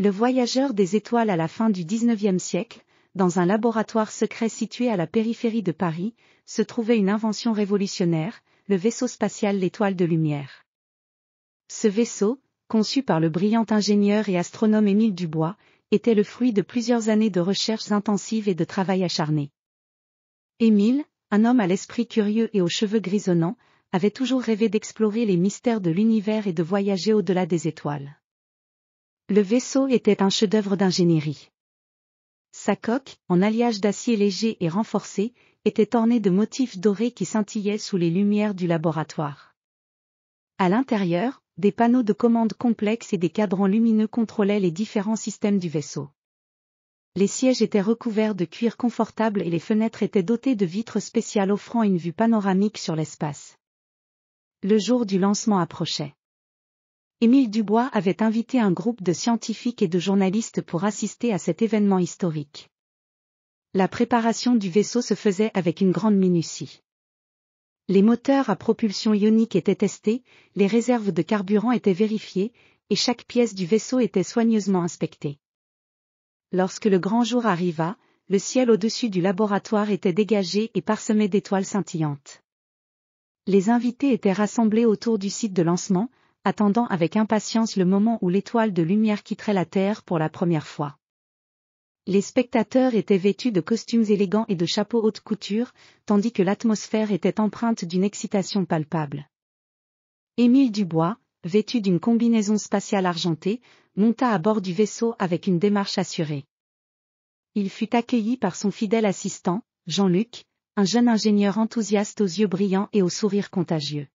Le voyageur des étoiles à la fin du XIXe siècle, dans un laboratoire secret situé à la périphérie de Paris, se trouvait une invention révolutionnaire, le vaisseau spatial l'Étoile de Lumière. Ce vaisseau, conçu par le brillant ingénieur et astronome Émile Dubois, était le fruit de plusieurs années de recherches intensives et de travail acharné. Émile, un homme à l'esprit curieux et aux cheveux grisonnants, avait toujours rêvé d'explorer les mystères de l'univers et de voyager au-delà des étoiles. Le vaisseau était un chef-d'œuvre d'ingénierie. Sa coque, en alliage d'acier léger et renforcé, était ornée de motifs dorés qui scintillaient sous les lumières du laboratoire. À l'intérieur, des panneaux de commande complexes et des cadrans lumineux contrôlaient les différents systèmes du vaisseau. Les sièges étaient recouverts de cuir confortable et les fenêtres étaient dotées de vitres spéciales offrant une vue panoramique sur l'espace. Le jour du lancement approchait. Émile Dubois avait invité un groupe de scientifiques et de journalistes pour assister à cet événement historique. La préparation du vaisseau se faisait avec une grande minutie. Les moteurs à propulsion ionique étaient testés, les réserves de carburant étaient vérifiées, et chaque pièce du vaisseau était soigneusement inspectée. Lorsque le grand jour arriva, le ciel au-dessus du laboratoire était dégagé et parsemé d'étoiles scintillantes. Les invités étaient rassemblés autour du site de lancement, attendant avec impatience le moment où l'étoile de lumière quitterait la Terre pour la première fois. Les spectateurs étaient vêtus de costumes élégants et de chapeaux haute couture, tandis que l'atmosphère était empreinte d'une excitation palpable. Émile Dubois, vêtu d'une combinaison spatiale argentée, monta à bord du vaisseau avec une démarche assurée. Il fut accueilli par son fidèle assistant, Jean-Luc, un jeune ingénieur enthousiaste aux yeux brillants et au sourire contagieux.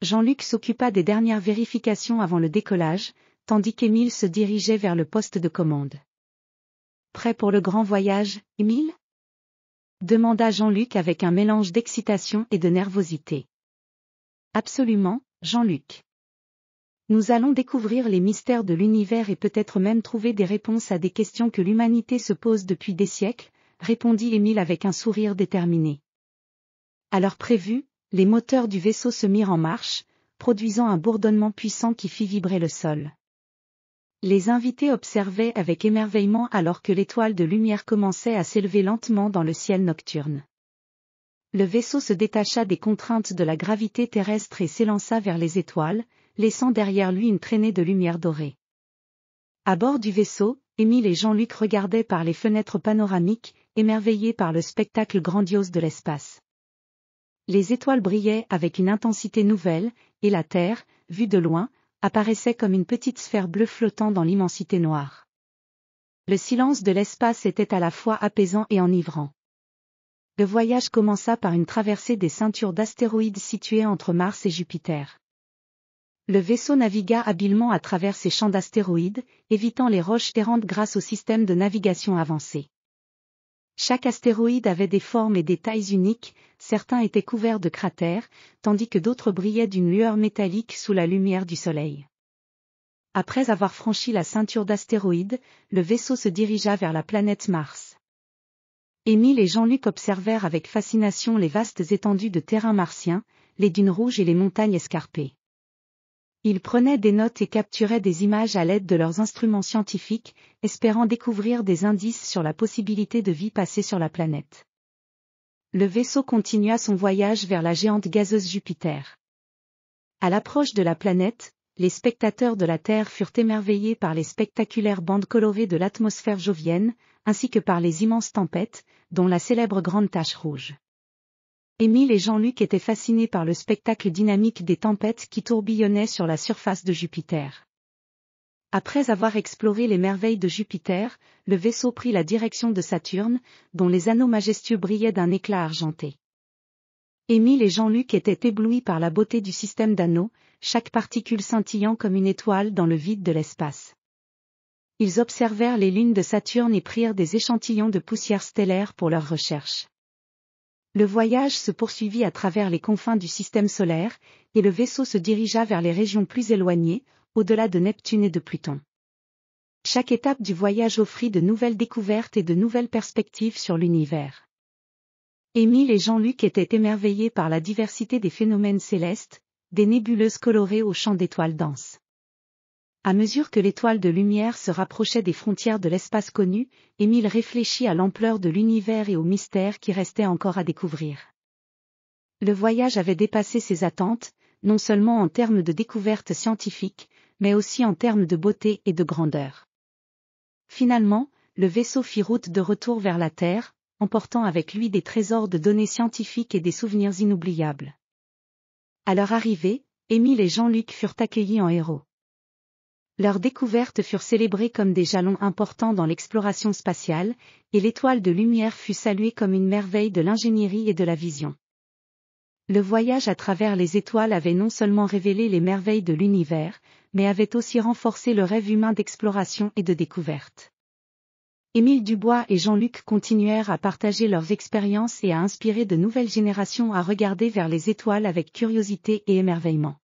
Jean-Luc s'occupa des dernières vérifications avant le décollage, tandis qu'Émile se dirigeait vers le poste de commande. « Prêt pour le grand voyage, Émile » demanda Jean-Luc avec un mélange d'excitation et de nervosité. « Absolument, Jean-Luc. Nous allons découvrir les mystères de l'univers et peut-être même trouver des réponses à des questions que l'humanité se pose depuis des siècles, répondit Émile avec un sourire déterminé. À l'heure prévue, les moteurs du vaisseau se mirent en marche, produisant un bourdonnement puissant qui fit vibrer le sol. Les invités observaient avec émerveillement alors que l'étoile de lumière commençait à s'élever lentement dans le ciel nocturne. Le vaisseau se détacha des contraintes de la gravité terrestre et s'élança vers les étoiles, laissant derrière lui une traînée de lumière dorée. À bord du vaisseau, Émile et Jean-Luc regardaient par les fenêtres panoramiques, émerveillés par le spectacle grandiose de l'espace. Les étoiles brillaient avec une intensité nouvelle, et la Terre, vue de loin, apparaissait comme une petite sphère bleue flottant dans l'immensité noire. Le silence de l'espace était à la fois apaisant et enivrant. Le voyage commença par une traversée des ceintures d'astéroïdes situées entre Mars et Jupiter. Le vaisseau navigua habilement à travers ces champs d'astéroïdes, évitant les roches errantes grâce au système de navigation avancé. Chaque astéroïde avait des formes et des tailles uniques, certains étaient couverts de cratères, tandis que d'autres brillaient d'une lueur métallique sous la lumière du Soleil. Après avoir franchi la ceinture d'astéroïdes, le vaisseau se dirigea vers la planète Mars. Émile et Jean-Luc observèrent avec fascination les vastes étendues de terrain martien, les dunes rouges et les montagnes escarpées. Ils prenaient des notes et capturaient des images à l'aide de leurs instruments scientifiques, espérant découvrir des indices sur la possibilité de vie passée sur la planète. Le vaisseau continua son voyage vers la géante gazeuse Jupiter. À l'approche de la planète, les spectateurs de la Terre furent émerveillés par les spectaculaires bandes colorées de l'atmosphère jovienne, ainsi que par les immenses tempêtes, dont la célèbre grande tache rouge. Émile et Jean-Luc étaient fascinés par le spectacle dynamique des tempêtes qui tourbillonnaient sur la surface de Jupiter. Après avoir exploré les merveilles de Jupiter, le vaisseau prit la direction de Saturne, dont les anneaux majestueux brillaient d'un éclat argenté. Émile et Jean-Luc étaient éblouis par la beauté du système d'anneaux, chaque particule scintillant comme une étoile dans le vide de l'espace. Ils observèrent les lunes de Saturne et prirent des échantillons de poussière stellaire pour leurs recherches. Le voyage se poursuivit à travers les confins du système solaire, et le vaisseau se dirigea vers les régions plus éloignées, au-delà de Neptune et de Pluton. Chaque étape du voyage offrit de nouvelles découvertes et de nouvelles perspectives sur l'univers. Émile et Jean-Luc étaient émerveillés par la diversité des phénomènes célestes, des nébuleuses colorées aux champs d'étoiles denses. À mesure que l'étoile de lumière se rapprochait des frontières de l'espace connu, Émile réfléchit à l'ampleur de l'univers et aux mystères qui restaient encore à découvrir. Le voyage avait dépassé ses attentes, non seulement en termes de découvertes scientifiques, mais aussi en termes de beauté et de grandeur. Finalement, le vaisseau fit route de retour vers la Terre, emportant avec lui des trésors de données scientifiques et des souvenirs inoubliables. À leur arrivée, Émile et Jean-Luc furent accueillis en héros. Leurs découvertes furent célébrées comme des jalons importants dans l'exploration spatiale, et l'étoile de lumière fut saluée comme une merveille de l'ingénierie et de la vision. Le voyage à travers les étoiles avait non seulement révélé les merveilles de l'univers, mais avait aussi renforcé le rêve humain d'exploration et de découverte. Émile Dubois et Jean-Luc continuèrent à partager leurs expériences et à inspirer de nouvelles générations à regarder vers les étoiles avec curiosité et émerveillement.